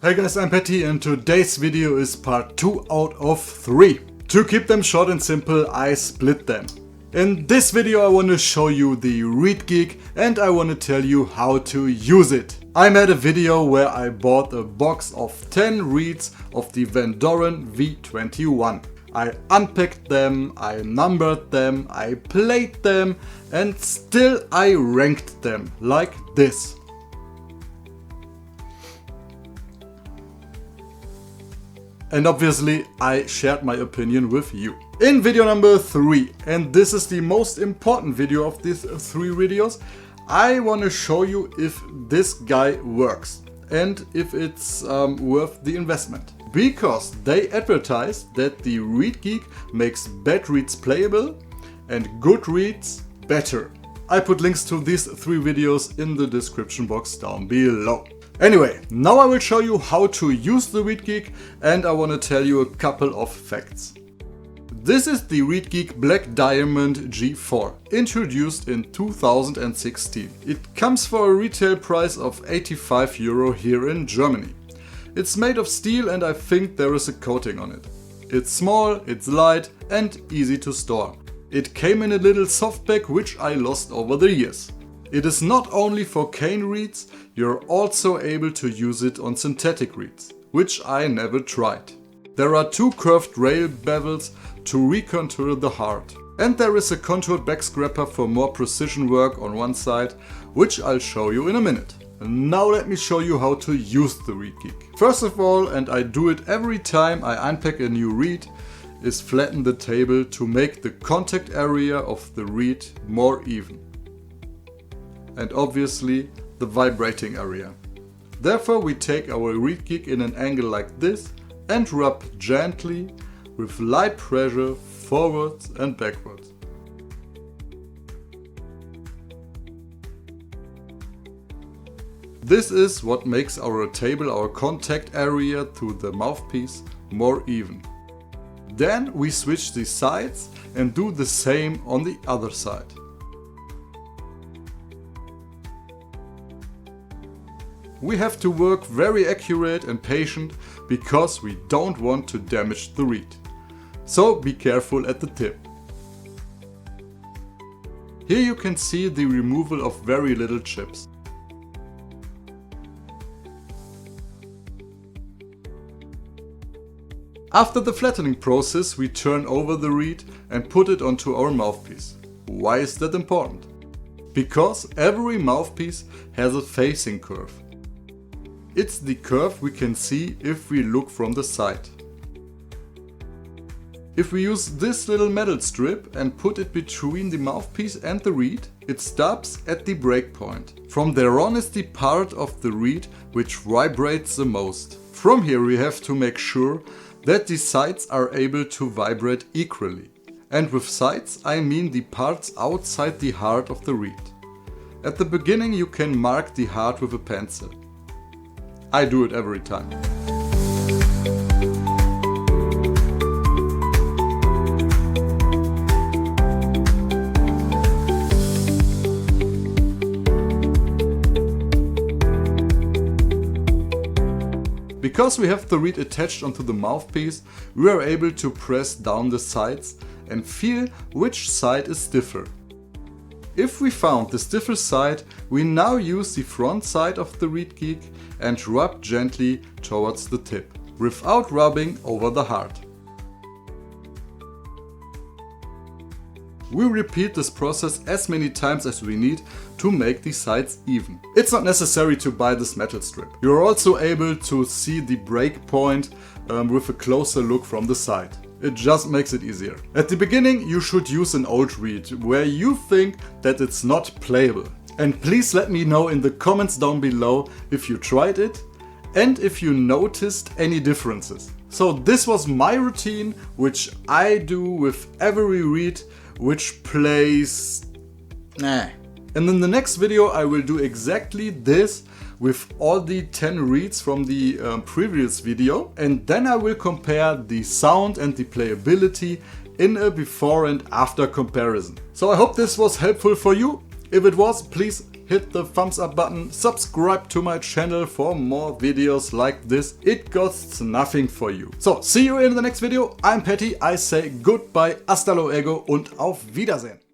Hey guys, I'm Pätty and today's video is part 2 out of 3. To keep them short and simple, I split them. In this video I want to show you the ReedGeek and I want to tell you how to use it. I made a video where I bought a box of 10 reeds of the Van Doren V21. I unpacked them, I numbered them, I played them and still I ranked them like this. And obviously I shared my opinion with you. In video number 3, and this is the most important video of these 3 videos, I want to show you if this guy works and if it's worth the investment. Because they advertise that the ReedGeek makes bad reeds playable and good reeds better. I put links to these 3 videos in the description box down below. Anyway, now I will show you how to use the ReedGeek and I want to tell you a couple of facts. This is the ReedGeek Black Diamond G4, introduced in 2016. It comes for a retail price of 85 euro here in Germany. It's made of steel and I think there is a coating on it. It's small, it's light and easy to store. It came in a little softpack which I lost over the years. It is not only for cane reeds, you're also able to use it on synthetic reeds, which I never tried. There are 2 curved rail bevels to recontour the heart. And there is a contoured back scraper for more precision work on one side, which I'll show you in a minute. Now let me show you how to use the ReedGeek. First of all, and I do it every time I unpack a new reed, is flatten the table to make the contact area of the reed more even. And obviously the vibrating area. Therefore we take our ReedGeek in an angle like this and rub gently with light pressure forwards and backwards. This is what makes our table, our contact area to the mouthpiece, more even. Then we switch the sides and do the same on the other side. We have to work very accurate and patient because we don't want to damage the reed. So be careful at the tip. Here you can see the removal of very little chips. After the flattening process, we turn over the reed and put it onto our mouthpiece. Why is that important? Because every mouthpiece has a facing curve. It's the curve we can see if we look from the side. If we use this little metal strip and put it between the mouthpiece and the reed, it stops at the break point. From there on is the part of the reed which vibrates the most. From here we have to make sure that the sides are able to vibrate equally. And with sides I mean the parts outside the heart of the reed. At the beginning you can mark the heart with a pencil. I do it every time. Because we have the reed attached onto the mouthpiece, we are able to press down the sides and feel which side is stiffer. If we found the stiffer side, we now use the front side of the ReedGeek and rub gently towards the tip, without rubbing over the heart. We repeat this process as many times as we need to make the sides even. It's not necessary to buy this metal strip. You're also able to see the break point with a closer look from the side. It just makes it easier. At the beginning you should use an old reed where you think that it's not playable. And please let me know in the comments down below if you tried it and if you noticed any differences. So this was my routine, which I do with every reed which plays And in the next video I will do exactly this with all the 10 reeds from the previous video, and then I will compare the sound and the playability in a before and after comparison. So I hope this was helpful for you. If it was, please hit the thumbs up button, subscribe to my channel for more videos like this. It costs nothing for you. So, see you in the next video. I'm Patty. I say goodbye, hasta luego und auf Wiedersehen.